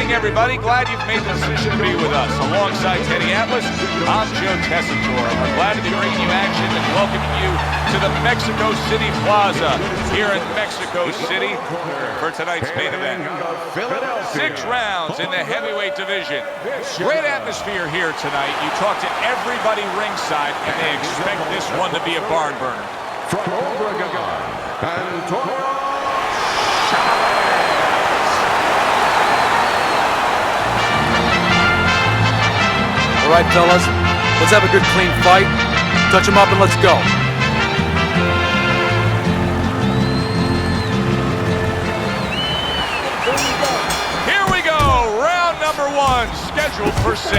evening, everybody. Glad you've made the decision to be with us. Alongside Teddy Atlas, I'm Joe Tessitore. We're glad to be bringing you action and welcoming you to the Mexico City Plaza here in Mexico City for tonight's main event. 6 rounds in the heavyweight division. Great atmosphere here tonight. You talk to everybody ringside, and they expect this one to be a barn burner. From Obregon, Antonio All right, fellas, let's have a good, clean fight. Touch them up and let's go. Here we go, round number 1, scheduled for 6.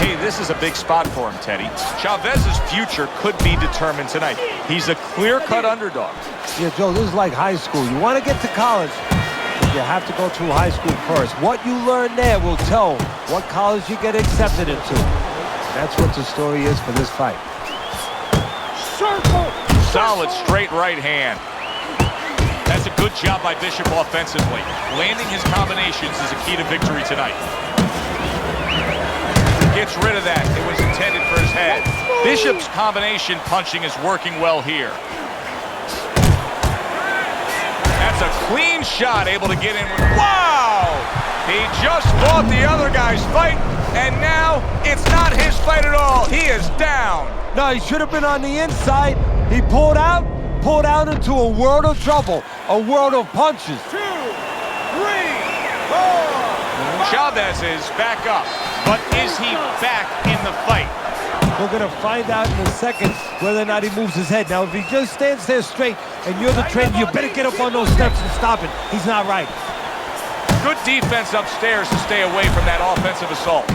Hey, this is a big spot for him, Teddy. Chavez's future could be determined tonight. He's a clear-cut underdog. Yeah, Joe, this is like high school. You want to get to college, you have to go through high school first. What you learn there will tell what college you get accepted into. That's what the story is for this fight. Solid straight right hand. That's a good job by Bishop offensively. Landing his combinations is a key to victory tonight. Gets rid of that. It was intended for his head. Bishop's combination punching is working well here. That's a clean shot, able to get in with, wow! He just fought the other guy's fight, and now it's not his fight at all. He is down. No, he should have been on the inside. He pulled out into a world of trouble, a world of punches. 2, 3, 4. Chavez is back up, but is he back in the fight? We're going to find out in a second whether or not he moves his head. Now, if he just stands there straight and you're the trainer, you better get up on those steps and stop it. He's not right. Good defense upstairs to stay away from that offensive assault.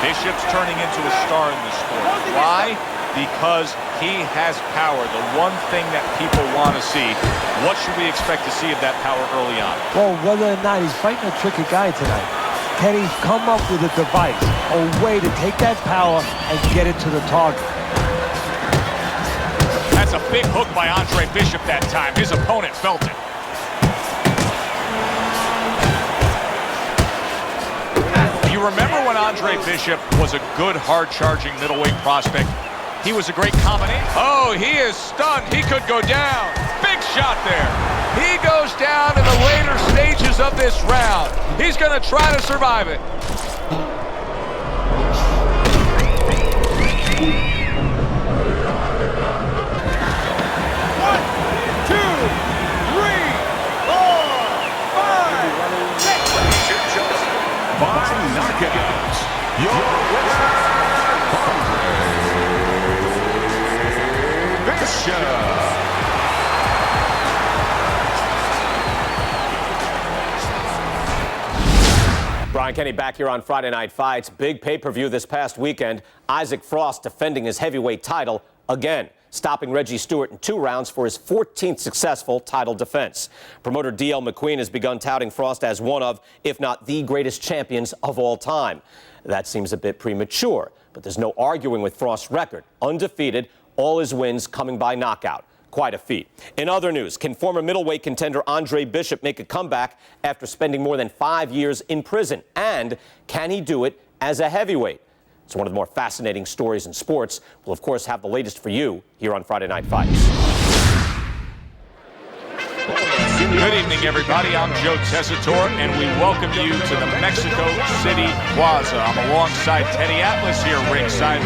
Bishop's turning into a star in this sport. Why? Because he has power, the one thing that people want to see. What should we expect to see of that power early on? Well, whether or not he's fighting a tricky guy tonight, Teddy's come up with a device, a way to take that power and get it to the target. That's a big hook by Andre Bishop that time. His opponent felt it. You remember when Andre Bishop was a good, hard-charging middleweight prospect? He was a great combination. Oh, he is stunned. He could go down. Big shot there. He goes down in the later stages of this round. He's going to try to survive it. Brian Kenny back here on Friday Night Fights. Big pay-per-view this past weekend. Isaac Frost defending his heavyweight title again, stopping Reggie Stewart in 2 rounds for his 14th successful title defense. Promoter D.L. McQueen has begun touting Frost as one of, if not the greatest champions of all time. That seems a bit premature, but there's no arguing with Frost's record. Undefeated, all his wins coming by knockout. Quite a feat. In other news, can former middleweight contender Andre Bishop make a comeback after spending more than 5 years in prison? And can he do it as a heavyweight? It's one of the more fascinating stories in sports. We'll, of course, have the latest for you here on Friday Night Fights. Good evening, everybody. I'm Joe Tessitore, and we welcome you to the Mexico City Plaza. I'm alongside Teddy Atlas here ringside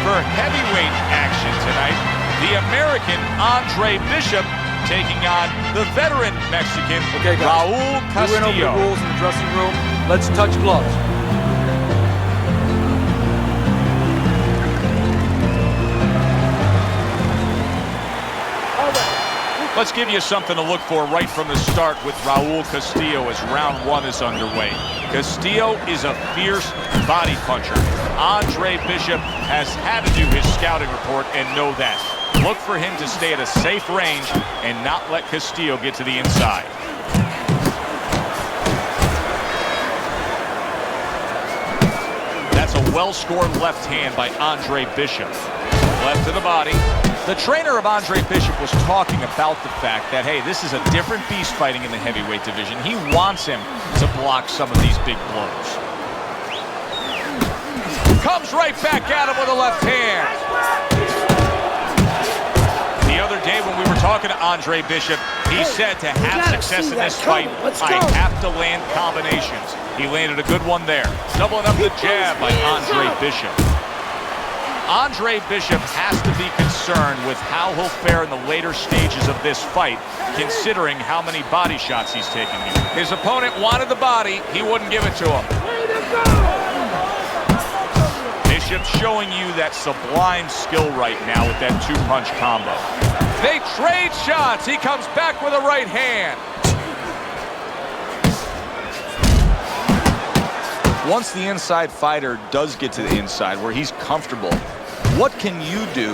for heavyweight action tonight. The American Andre Bishop taking on the veteran Mexican Raul Castillo. We went over the rules in the dressing room. Let's touch gloves. Let's give you something to look for right from the start with Raul Castillo as round 1 is underway. Castillo is a fierce body puncher. Andre Bishop has had to do his scouting report and know that. Look for him to stay at a safe range and not let Castillo get to the inside. That's a well-scored left hand by Andre Bishop. Left to the body. The trainer of Andre Bishop was talking about the fact that, hey, this is a different beast fighting in the heavyweight division. He wants him to block some of these big blows. Comes right back at him with a left hand. The other day when we were talking to Andre Bishop, he said to have success in this fight, I have to land combinations. He landed a good one there. Doubling up the jab by Andre Bishop. Andre Bishop has to be concerned with how he'll fare in the later stages of this fight, considering how many body shots he's taken here. His opponent wanted the body, he wouldn't give it to him. Bishop showing you that sublime skill right now with that two-punch combo. They trade shots. He comes back with a right hand. Once the inside fighter does get to the inside where he's comfortable, what can you do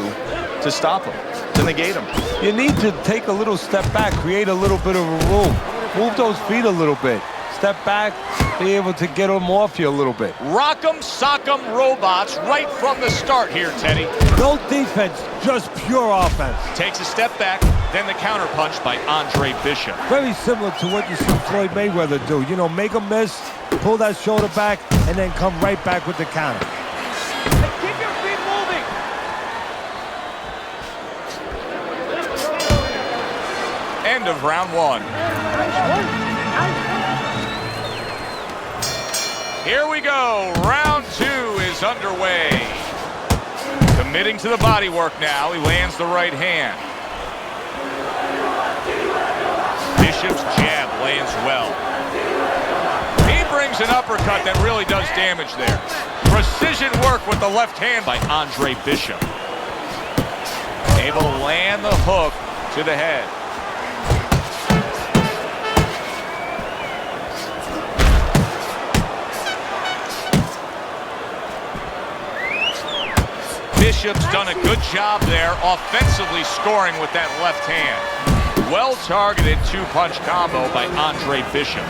to stop him, to negate him? You need to take a little step back, create a little bit of a room. Move those feet a little bit. Step back, be able to get them off you a little bit. Rock'em, sock'em robots right from the start here, Teddy. No defense, just pure offense. Takes a step back, then the counterpunch by Andre Bishop. Very similar to what you see Floyd Mayweather do. You know, make a miss, pull that shoulder back, and then come right back with the counter. Keep your feet moving. End of round one. Here we go. Round two is underway. Committing to the body work now. He lands the right hand. Bishop's jab lands well. He brings an uppercut that really does damage there. Precision work with the left hand by Andre Bishop. Able to land the hook to the head. Bishop's done a good job there, offensively scoring with that left hand. Well-targeted two-punch combo by Andre Bishop.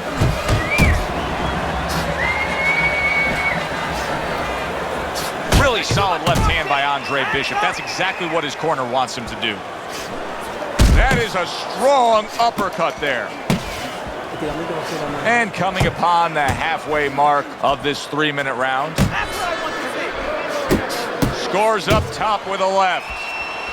Really solid left hand by Andre Bishop. That's exactly what his corner wants him to do. That is a strong uppercut there. And coming upon the halfway mark of this 3-minute round. Scores up top with a left.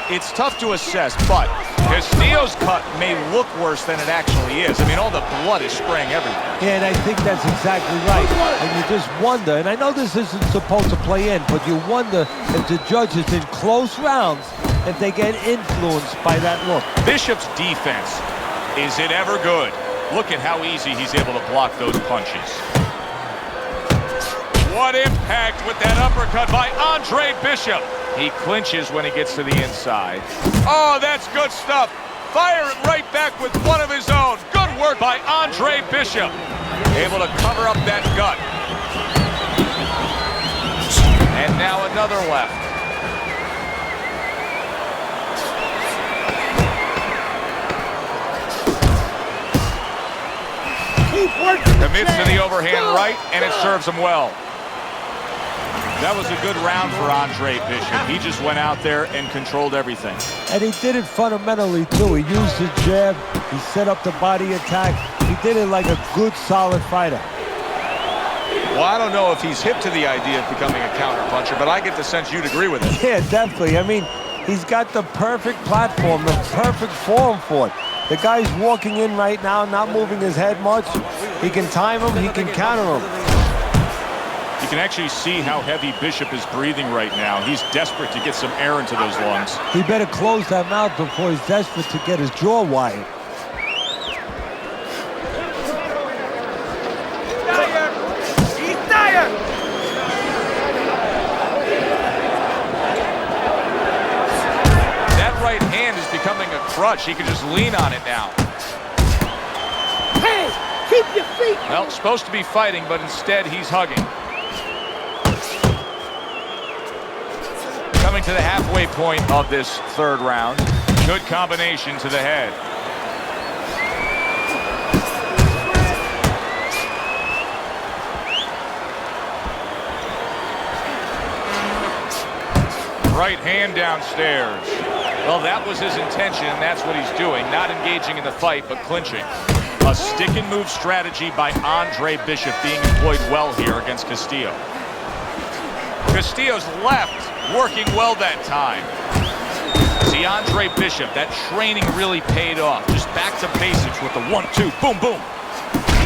It's tough to assess, but Castillo's cut may look worse than it actually is. I mean, all the blood is spraying everywhere. Yeah, and I think that's exactly right. And you just wonder, and I know this isn't supposed to play in, but you wonder if the judges in close rounds, if they get influenced by that look. Bishop's defense, is it ever good? Look at how easy he's able to block those punches. What impact with that uppercut by Andre Bishop. He clinches when he gets to the inside. Oh, that's good stuff. Fire it right back with one of his own. Good work by Andre Bishop. Able to cover up that gut. And now another left. Commits to the overhand right, and it serves him well. That was a good round for Andre Bishop. He just went out there and controlled everything. And he did it fundamentally, too. He used the jab. He set up the body attack. He did it like a good, solid fighter. Well, I don't know if he's hip to the idea of becoming a counterpuncher, but I get the sense you'd agree with it. Yeah, definitely. I mean, he's got the perfect platform, the perfect form for it. The guy's walking in right now, not moving his head much. He can time him, he can counter him. You can actually see how heavy Bishop is breathing right now. He's desperate to get some air into those lungs. He better close that mouth before he's desperate to get his jaw wired. He's tired! That right hand is becoming a crutch. He can just lean on it now. Hey, keep your feet! Well, supposed to be fighting, but instead he's hugging. Coming to the halfway point of this third round. Good combination to the head. Right hand downstairs. Well, that was his intention, and that's what he's doing. Not engaging in the fight, but clinching. A stick-and-move strategy by Andre Bishop being employed well here against Castillo. Castillo's left working well that time. See, Andre Bishop, that training really paid off. Just back to basics with the 1-2, boom, boom.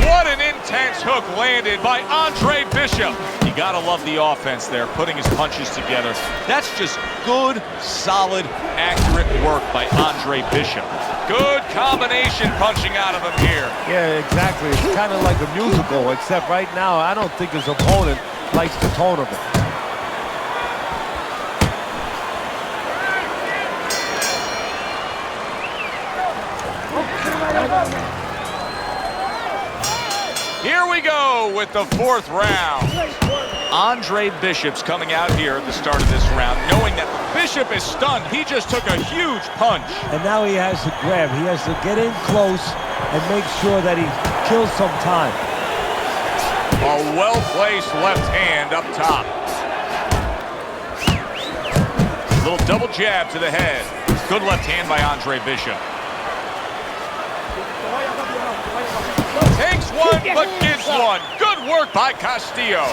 What an intense hook landed by Andre Bishop. You gotta love the offense there, putting his punches together. That's just good, solid, accurate work by Andre Bishop. Good combination punching out of him here. Yeah, exactly. It's kind of like a musical, except right now, I don't think his opponent likes the tone of it. Here we go with the 4th round. Andre Bishop's coming out here at the start of this round, knowing that Bishop is stunned. He just took a huge punch. And now he has to grab. He has to get in close and make sure that he kills some time. A well-placed left hand up top. Little double jab to the head. Good left hand by Andre Bishop. Takes one, but gives one. Good work by Castillo.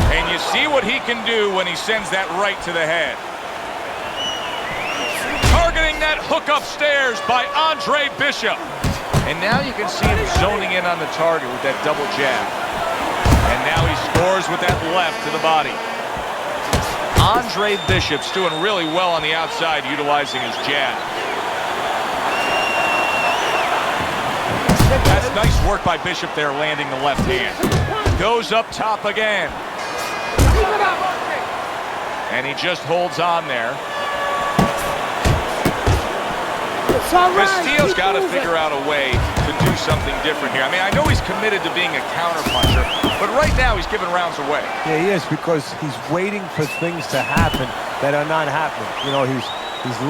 And you see what he can do when he sends that right to the head. Targeting that hook upstairs by Andre Bishop. And now you can see him zoning in on the target with that double jab. And now he scores with that left to the body. Andre Bishop's doing really well on the outside, utilizing his jab. That's nice work by Bishop there, landing the left hand. Goes up top again. And he just holds on there. Castillo's got to figure out a way to do something different here. I mean, I know he's committed to being a counterpuncher, but right now he's giving rounds away. Yeah, he is, because he's waiting for things to happen that are not happening. You know, he's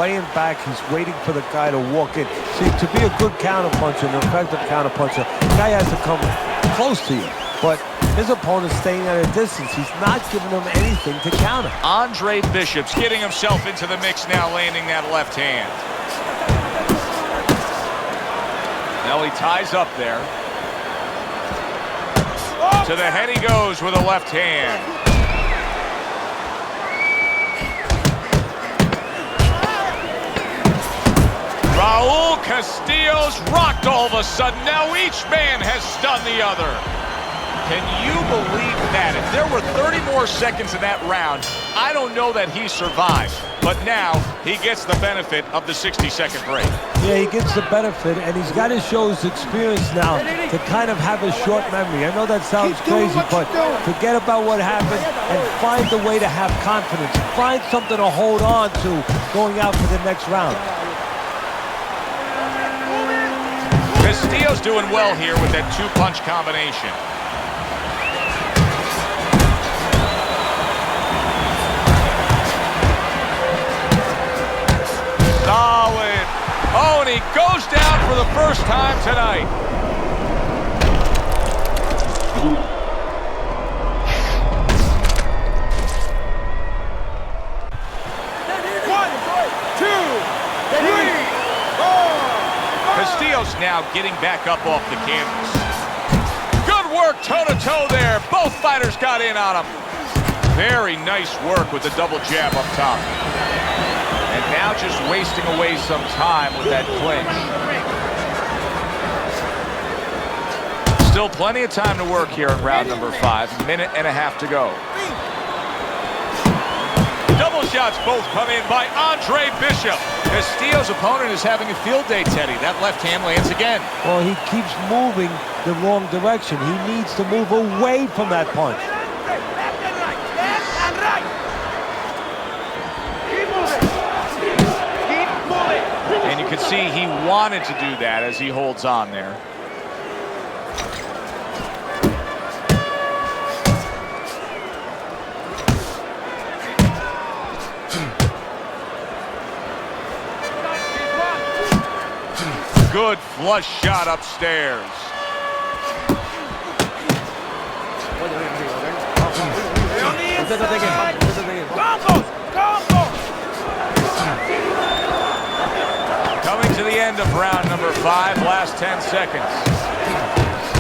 laying back, he's waiting for the guy to walk in. See, to be a good counterpuncher, an effective counterpuncher, the guy has to come close to you. But his opponent's staying at a distance. He's not giving him anything to counter. Andre Bishop's getting himself into the mix now, landing that left hand. Now he ties up there. To the head he goes with a left hand. Raul Castillo's rocked all of a sudden. Now each man has stunned the other. Can you believe that? If there were 30 more seconds in that round, I don't know that he survived. But now he gets the benefit of the 60-second break. Yeah, he gets the benefit, and he's got to show his experience now to kind of have a short memory. I know that sounds crazy, but forget about what happened and find a way to have confidence. Find something to hold on to going out for the next round. Castillo's doing well here with that 2-punch combination. Solid. Oh, and he goes down for the first time tonight. Castillo's now getting back up off the canvas. Good work toe-to-toe there. Both fighters got in on him. Very nice work with the double jab up top. And now just wasting away some time with that clinch. Still plenty of time to work here in round number 5. Minute and a half to go. Double shots both come in by Andre Bishop. Castillo's opponent is having a field day, Teddy. That left hand lands again. Well, he keeps moving the wrong direction. He needs to move away from that punch. And you can see he wanted to do that as he holds on there. Good flush shot upstairs. Combos! Coming to the end of round number 5, last 10 seconds.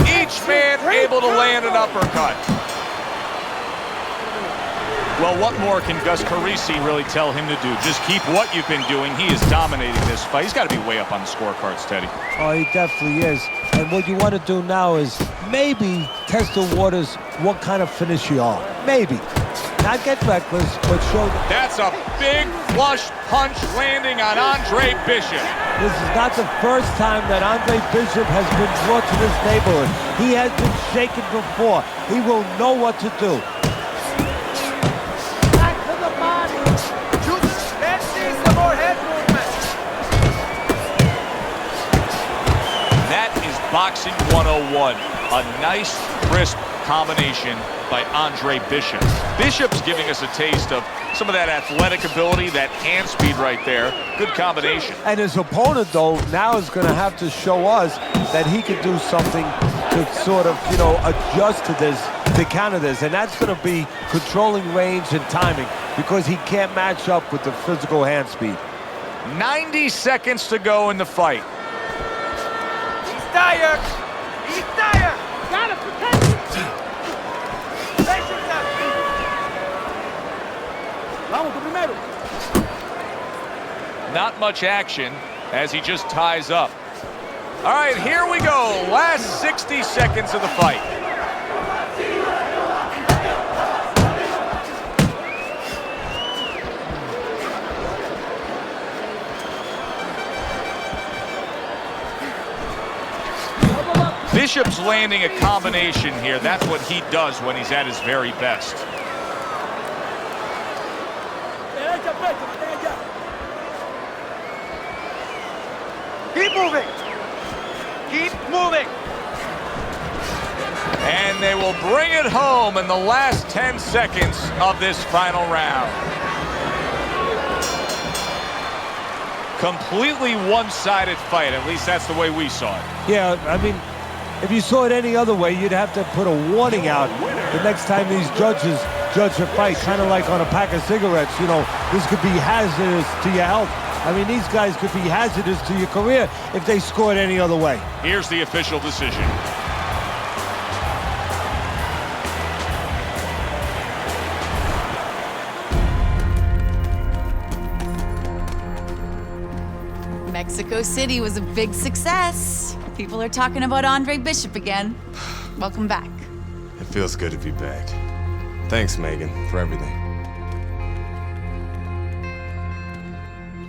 Each man able to land an uppercut. Well, what more can Gus Carisi really tell him to do? Just keep what you've been doing. He is dominating this fight. He's got to be way up on the scorecards, Teddy. Oh, he definitely is. And what you want to do now is maybe test the waters what kind of finish you are. Maybe. Not get reckless, but show that. That's a big flush punch landing on Andre Bishop. This is not the first time that Andre Bishop has been brought to this neighborhood. He has been shaken before. He will know what to do. Back to the body. Let's see some more head movement. That is Boxing 101. A nice, crisp combination by Andre Bishop. Bishop's giving us a taste of some of that athletic ability, that hand speed right there. Good combination. And his opponent, though, now is going to have to show us that he can do something to sort of, adjust to this, to counter this. And that's going to be controlling range and timing, because he can't match up with the physical hand speed. 90 seconds to go in the fight. He's tired. He's tired. Gotta protect him. Place yourself. Vamos, tu primero. Not much action as he just ties up. All right, here we go. Last 60 seconds of the fight. Bishop's landing a combination here. That's what he does when he's at his very best. Keep moving. Keep moving. And they will bring it home in the last 10 seconds of this final round. Completely one-sided fight. At least that's the way we saw it. Yeah, I mean, if you saw it any other way, you'd have to put a warning out the next time these judges judge a fight, kind of like on a pack of cigarettes. This could be hazardous to your health. I mean, these guys could be hazardous to your career if they scored any other way. Here's the official decision. Mexico City was a big success. People are talking about Andre Bishop again. Welcome back. It feels good to be back. Thanks, Megan, for everything.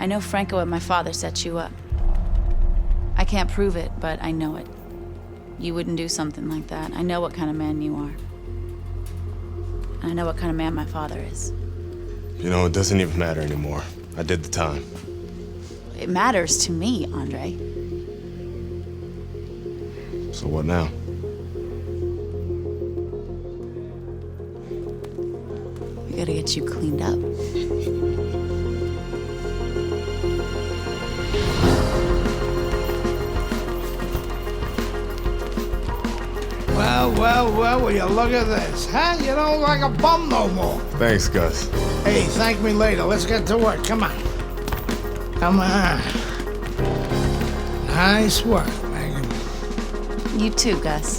I know Franco and my father set you up. I can't prove it, but I know it. You wouldn't do something like that. I know what kind of man you are. And I know what kind of man my father is. It doesn't even matter anymore. I did the time. It matters to me, Andre. So what now? We gotta get you cleaned up. Well, will you look at this, huh? You don't look like a bum no more. Thanks, Gus. Hey, thank me later. Let's get to work. Come on. Come on. Nice work, Megan. You too, Gus.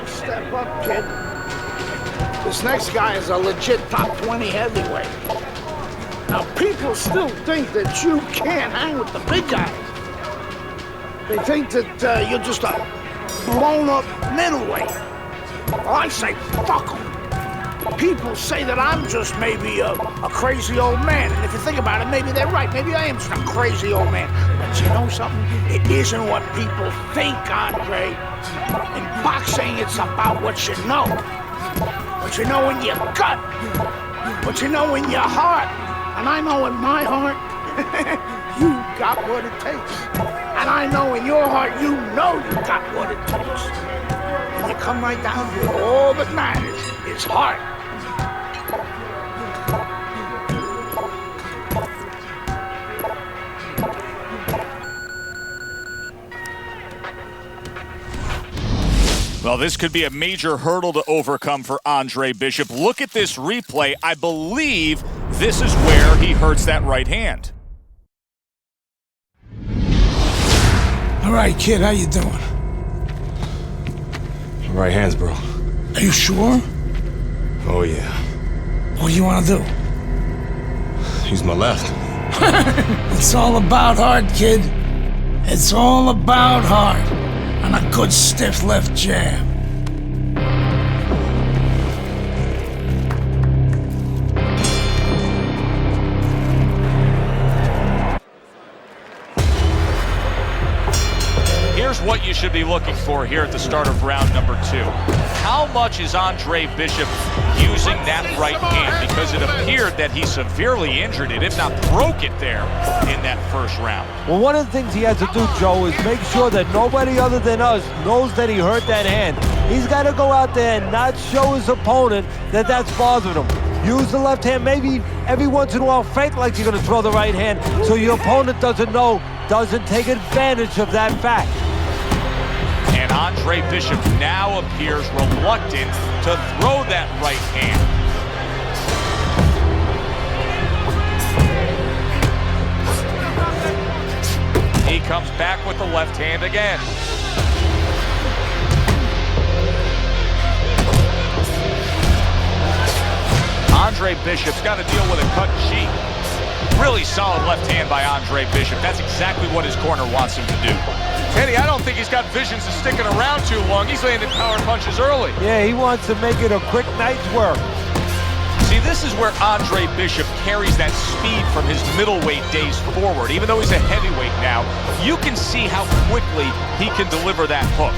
Step up, kid. This next guy is a legit top 20 heavyweight. Now, people still think that you can't hang with the big guys. They think that you're just a blown-up middleweight. Well, I say, fuck them. People say that I'm just maybe a crazy old man. And if you think about it, maybe they're right. Maybe I am just a crazy old man. But you know something? It isn't what people think, Andre. In boxing, it's about what you know. What you know in your gut. What you know in your heart. And I know in my heart, you got what it takes. And I know in your heart, you know you got what it takes. And you come right down to it. All that matters is heart. Well, this could be a major hurdle to overcome for Andre Bishop. Look at this replay. I believe this is where he hurts that right hand. All right, kid, how you doing? Right hands, bro. Are you sure? Oh, yeah. What do you want to do? Use my left. It's all about heart, kid. It's all about heart. And a good stiff left jab. Here's what you should be looking for here at the start of round number 2. How much is Andre Bishop using that right hand? Because it appeared that he severely injured it, if not broke it there in that first round. Well, one of the things he has to do, Joe, is make sure that nobody other than us knows that he hurt that hand. He's got to go out there and not show his opponent that that's bothering him. Use the left hand, maybe every once in a while fake like you're going to throw the right hand so your opponent doesn't know, doesn't take advantage of that fact. And Andre Bishop now appears reluctant to throw that right hand. He comes back with the left hand again. Andre Bishop's got to deal with a cut cheek. Really solid left hand by Andre Bishop. That's exactly what his corner wants him to do. Teddy, I don't think he's got visions of sticking around too long. He's landing power punches early. Yeah, he wants to make it a quick night's work. See, this is where Andre Bishop carries that speed from his middleweight days forward. Even though he's a heavyweight now, you can see how quickly he can deliver that hook.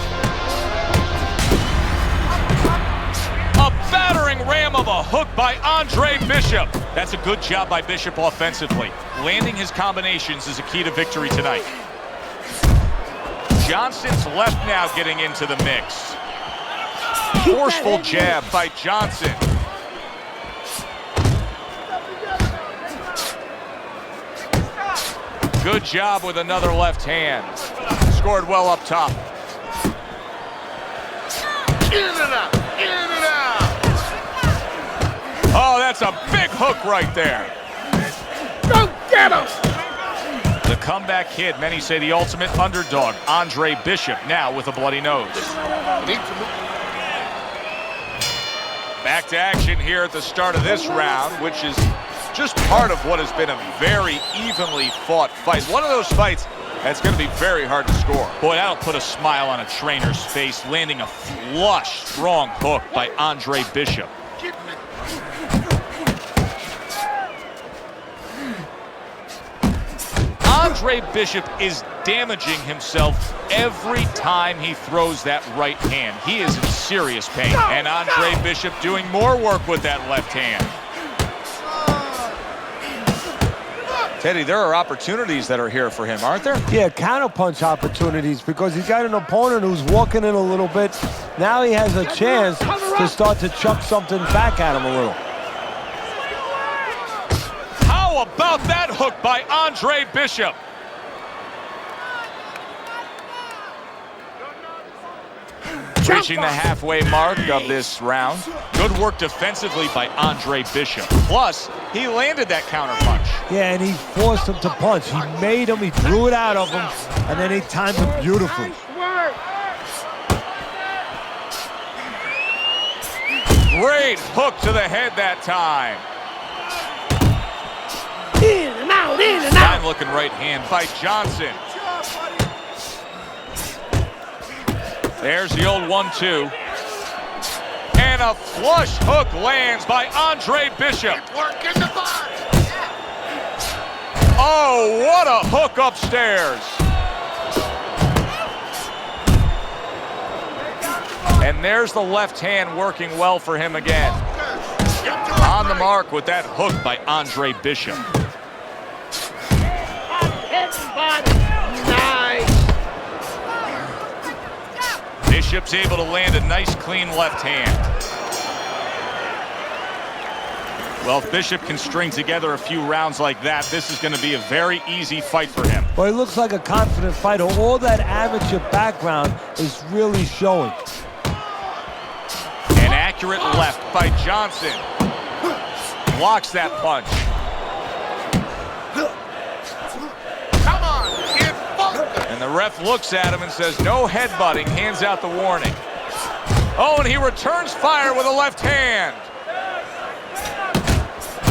A battering ram of a hook by Andre Bishop. That's a good job by Bishop offensively. Landing his combinations is a key to victory tonight. Johnson's left now getting into the mix. Forceful jab by Johnson. Good job with another left hand. Scored well up top. In and out, in and out. Oh, that's a big hook right there. Go get him! The comeback kid, many say the ultimate underdog, Andre Bishop, now with a bloody nose. Back to action here at the start of this round, which is just part of what has been a very evenly fought fight. One of those fights that's going to be very hard to score. Boy, that'll put a smile on a trainer's face, landing a flush, strong hook by Andre Bishop. Andre Bishop is damaging himself every time he throws that right hand. He is in serious pain. And Andre Bishop doing more work with that left hand. Teddy, there are opportunities that are here for him, aren't there? Yeah, counterpunch opportunities because he's got an opponent who's walking in a little bit. Now he has a chance to start to chuck something back at him a little. How about that hook by Andre Bishop? Reaching the halfway mark of this round. Good work defensively by Andre Bishop. Plus, he landed that counter punch. Yeah, and he forced him to punch. He made him, he drew it out of him, and then he timed him beautifully. Great hook to the head that time. In and out, in and out. Fine looking right hand by Johnson. There's the old 1-2. And a flush hook lands by Andre Bishop. Oh, what a hook upstairs. And there's the left hand working well for him again. On the mark with that hook by Andre Bishop. Bishop's able to land a nice, clean left hand. Well, if Bishop can string together a few rounds like that, this is going to be a very easy fight for him. Well, he looks like a confident fighter. All that amateur background is really showing. accurate left by Johnson. Blocks that punch. Come on, kid, focus. And the ref looks at him and says, no headbutting, hands out the warning. Oh, and he returns fire with a left hand.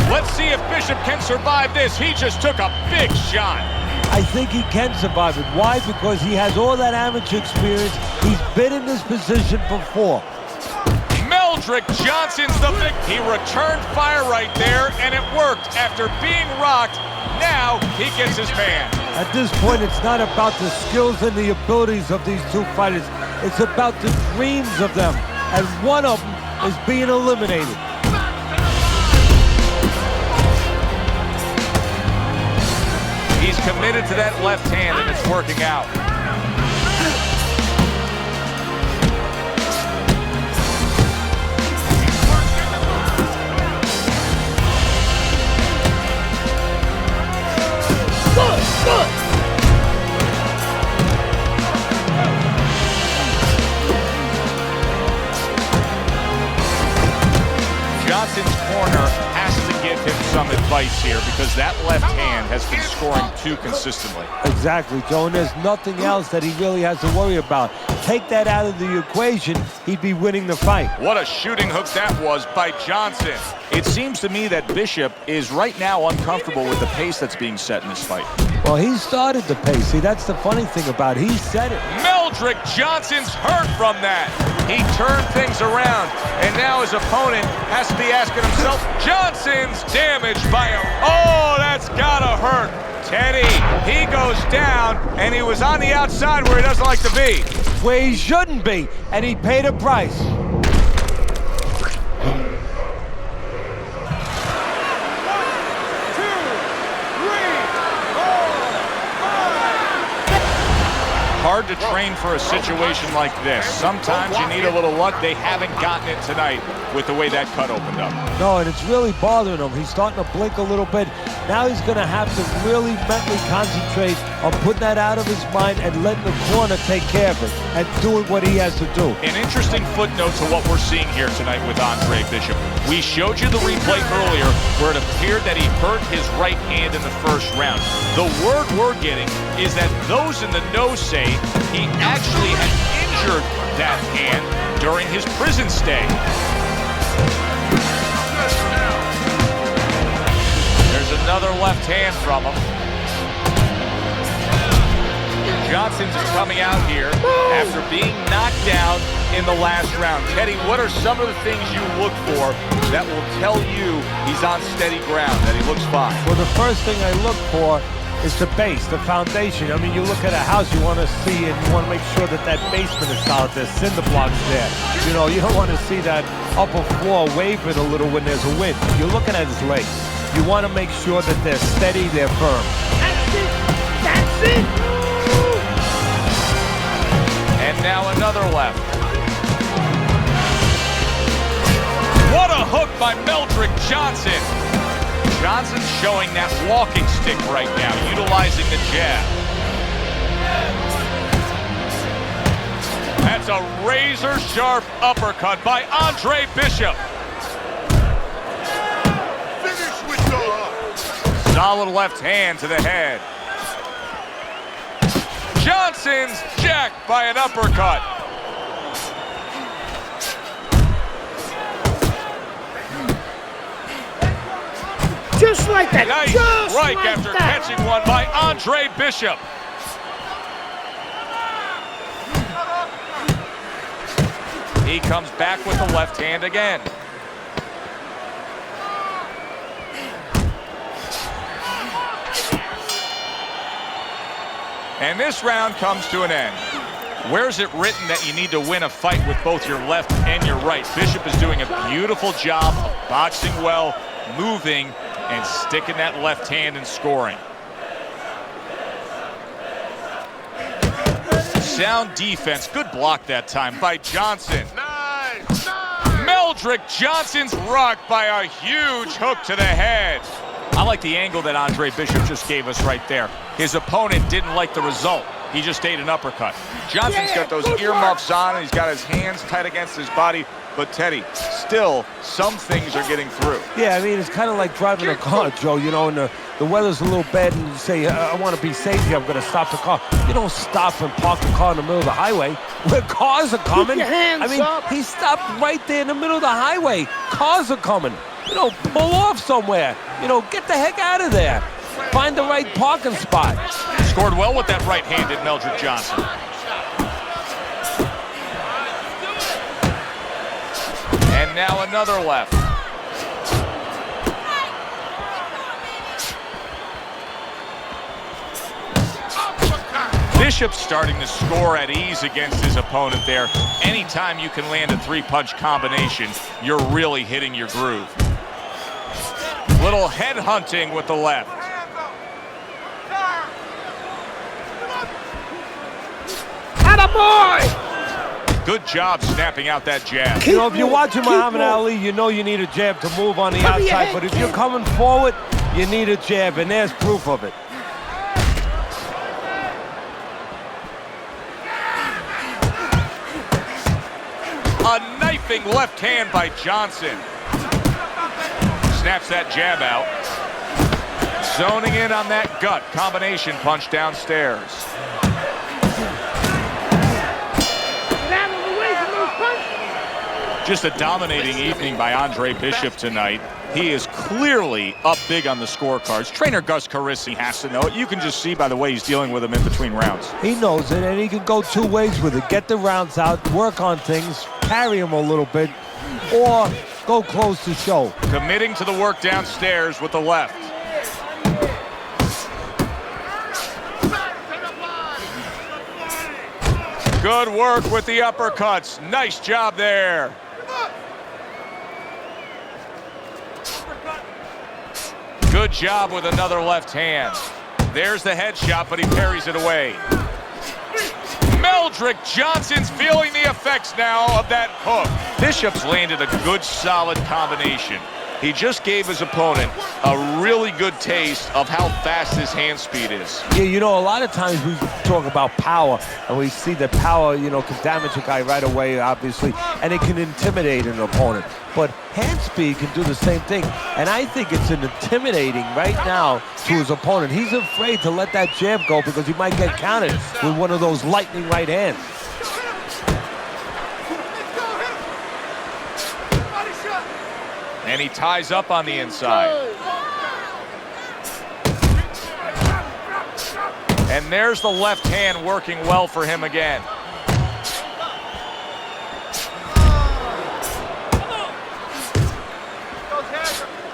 Let's see if Bishop can survive this. He just took a big shot. I think he can survive it. Why? Because he has all that amateur experience. He's been in this position before. Meldrick Johnson's the big. He returned fire right there, and it worked. After being rocked, now he gets his man. At this point, it's not about the skills and the abilities of these two fighters. It's about the dreams of them, and one of them is being eliminated. He's committed to that left hand, and it's working out. Good. Johnson's corner has to give him some advice here because that left hand has been scoring too consistently. Exactly, Joe, and there's nothing else that he really has to worry about. Take that out of the equation, he'd be winning the fight. What a shooting hook that was by Johnson. It seems to me that Bishop is right now uncomfortable with the pace that's being set in this fight. Well, he started the pace. See, that's the funny thing about it. He said it. Meldrick Johnson's hurt from that. He turned things around, and now his opponent has to be asking himself, Johnson's damaged by a... Oh, that's gotta hurt. Teddy, he goes down, and he was on the outside where he doesn't like to be. Where he shouldn't be, and he paid a price. Hard to train for a situation like this. Sometimes you need a little luck. They haven't gotten it tonight with the way that cut opened up. No, and it's really bothering him. He's starting to blink a little bit. Now he's going to have to really mentally concentrate on putting that out of his mind and letting the corner take care of it and doing what he has to do. An interesting footnote to what we're seeing here tonight with Andre Bishop. We showed you the replay earlier where it appeared that he hurt his right hand in the first round. The word we're getting is that those in the know say he actually had injured that hand during his prison stay. There's another left hand from him. Johnson's coming out here after being knocked down in the last round. Teddy, what are some of the things you look for that will tell you he's on steady ground, that he looks fine? Well, the first thing I look for is the base, the foundation. I mean, you look at a house, you want to see and you want to make sure that that basement is solid, there's cinder blocks there. You know, you don't want to see that upper floor waving a little when there's a wind. You're looking at his legs. You want to make sure that they're steady, they're firm. That's it. That's it. And now another left. What a hook by Meldrick Johnson. Johnson's showing that walking stick right now, utilizing the jab. That's a razor-sharp uppercut by Andre Bishop. Finish with your... Solid left hand to the head. Johnson's jacked by an uppercut. Just like that. Nice Just strike like after that. catching one by Andre Bishop. He comes back with the left hand again. And this round comes to an end. Where's it written that you need to win a fight with both your left and your right? Bishop is doing a beautiful job of boxing well, moving, and sticking that left hand and scoring. Sound defense. Good block that time by Johnson. Nice. Meldrick Johnson's rocked by a huge hook to the head. I like the angle that Andre Bishop just gave us right there. His opponent didn't like the result. He just ate an uppercut. Johnson's got those earmuffs on, and he's got his hands tight against his body. But, Teddy, still, some things are getting through. Yeah, I mean, it's kind of like driving a car, Joe, you know, and the weather's a little bad, and you say, I want to be safe here, I'm going to stop the car. You don't stop and park the car in the middle of the highway where cars are coming. Keep your hands I mean, up. he stopped right there in the middle of the highway. Cars are coming. You know, pull off somewhere. You know, get the heck out of there. Find the right parking spot. Scored well with that right-handed Meldrick Johnson. And now another left. Bishop's starting to score at ease against his opponent there. Anytime you can land a three-punch combination, you're really hitting your groove. Little head hunting with the left. Attaboy! Good job snapping out that jab. You know, if you're watching Muhammad Ali, you know you need a jab to move on the outside. But if you're coming forward, you need a jab, and there's proof of it. A knifing left hand by Johnson. Snaps that jab out. Zoning in on that gut combination punch downstairs. Just a dominating evening by Andre Bishop tonight. He is clearly up big on the scorecards. Trainer Gus Carisi has to know it. You can just see by the way he's dealing with him in between rounds. He knows it, and he can go two ways with it. Get the rounds out, work on things, carry him a little bit, or go close to show. Committing to the work downstairs with the left. Good work with the uppercuts. Nice job there. Good job with another left hand. There's the headshot, but he parries it away. Meldrick Johnson's feeling the effects now of that hook. Bishop's landed a good, solid combination. He just gave his opponent a really good taste of how fast his hand speed is. Yeah, you know, a lot of times we talk about power, and we see that power, you know, can damage a guy right away, obviously, and it can intimidate an opponent. But hand speed can do the same thing, and I think it's intimidating right now to his opponent. He's afraid to let that jab go because he might get countered with one of those lightning right hands. And he ties up on the inside. And there's the left hand working well for him again.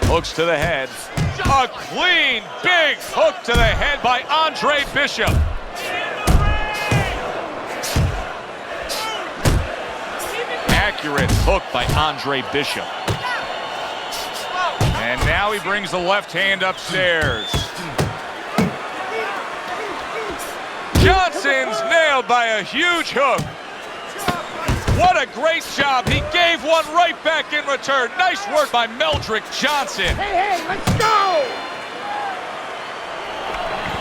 Hooks to the head. A clean, big hook to the head by Andre Bishop. Accurate hook by Andre Bishop. And now he brings the left hand upstairs. Johnson's nailed by a huge hook. What a great job. He gave one right back in return. Nice work by Meldrick Johnson. Hey, let's go!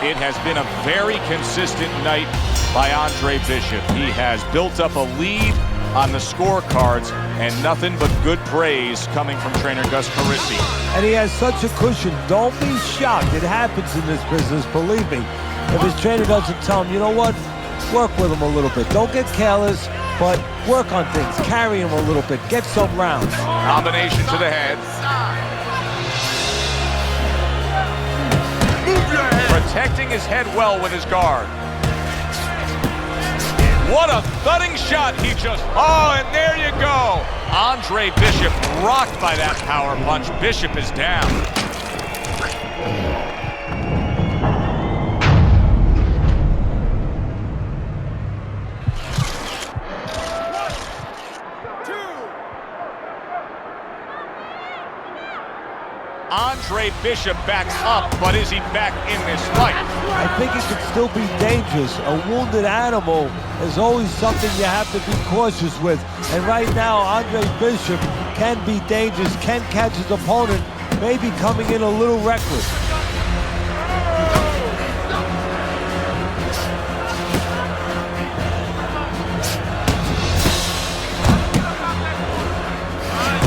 It has been a very consistent night by Andre Bishop. He has built up a lead on the scorecards, and nothing but good praise coming from trainer Gus Carisi. And he has such a cushion. Don't be shocked. It happens in this business, believe me. If his trainer doesn't tell him, you know what? Work with him a little bit. Don't get careless, but work on things. Carry him a little bit. Get some rounds. Combination to the head. Protecting his head well with his guard. What a thudding shot he just... Oh, and there you go. Andre Bishop rocked by that power punch. Bishop is down. Andre Bishop backs up, but is he back in this fight? I think it could still be dangerous. A wounded animal is always something you have to be cautious with. And right now, Andre Bishop can be dangerous, can catch his opponent maybe coming in a little reckless.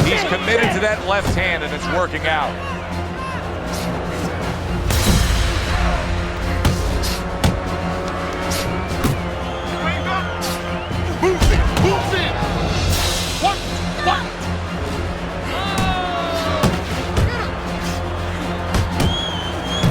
He's committed to that left hand, and it's working out. Move it! Move it! What?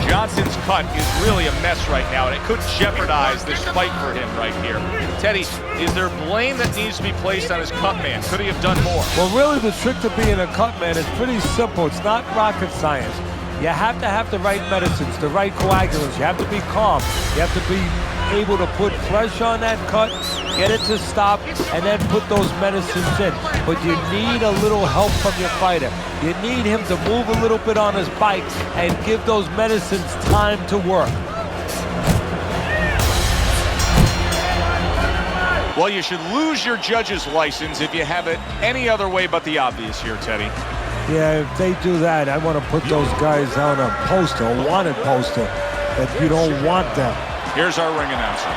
Johnson's cut is really a mess right now, and it could jeopardize this fight for him right here. Teddy, is there blame that needs to be placed on his cut man? Could he have done more? Well, really, the trick to being a cut man is pretty simple. It's not rocket science. You have to have the right medicines, the right coagulants. You have to be calm. You have to be able to put pressure on that cut, get it to stop, and then put those medicines in. But you need a little help from your fighter. You need him to move a little bit on his bike and give those medicines time to work. Well, you should lose your judge's license if you have it any other way but the obvious here, Teddy. Yeah, if they do that, I want to put those guys on a poster, a wanted poster, that you don't want them. Here's our ring announcer.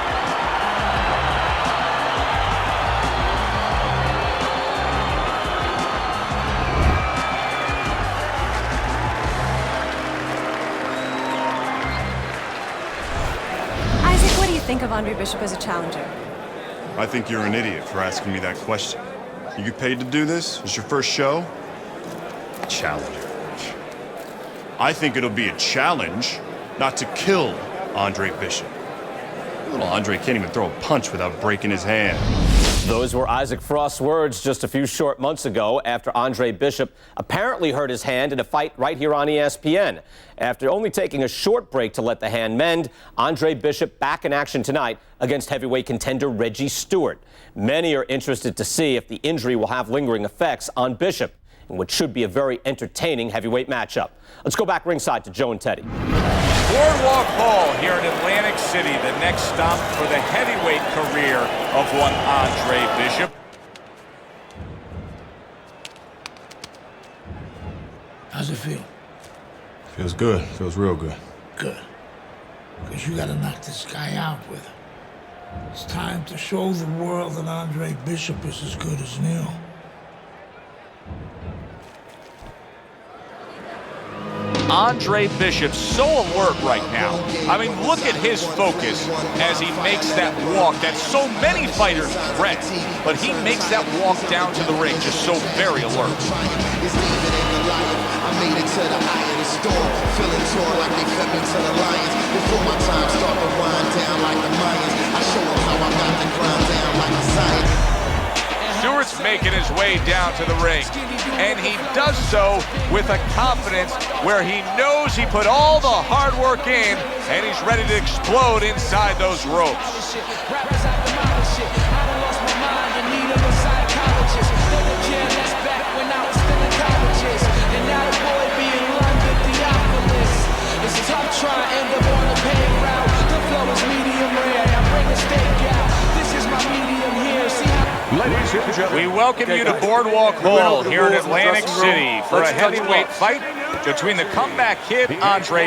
Isaac, what do you think of Andre Bishop as a challenger? I think you're an idiot for asking me that question. You get paid to do this? It's your first show? Challenger. I think it'll be a challenge not to kill Andre Bishop. Little Andre can't even throw a punch without breaking his hand. Those were Isaac Frost's words just a few short months ago after Andre Bishop apparently hurt his hand in a fight right here on ESPN. After only taking a short break to let the hand mend, Andre Bishop back in action tonight against heavyweight contender Reggie Stewart. Many are interested to see if the injury will have lingering effects on Bishop in what should be a very entertaining heavyweight matchup. Let's go back ringside to Joe and Teddy. Boardwalk Hall here in Atlantic City, the next stop for the heavyweight career of one Andre Bishop. How's it feel? Feels good. Feels real good. Good. Because you gotta knock this guy out with him. It's time to show the world that Andre Bishop is as good as new. Andre Bishop so alert right now. I mean, look at his focus as he makes that walk that so many fighters dread. But he makes that walk down to the ring just so very alert. I made it to the eye of the storm, feeling torn like they fed me to the lions. Before my time start to wind down like the Mayans, I show them how I got the grind down like the science. Stewart's making his way down to the ring, and he does so with a confidence where he knows he put all the hard work in, and he's ready to explode inside those ropes. We welcome you to Boardwalk Hall here in Atlantic City for a heavyweight fight between the comeback kid, Andre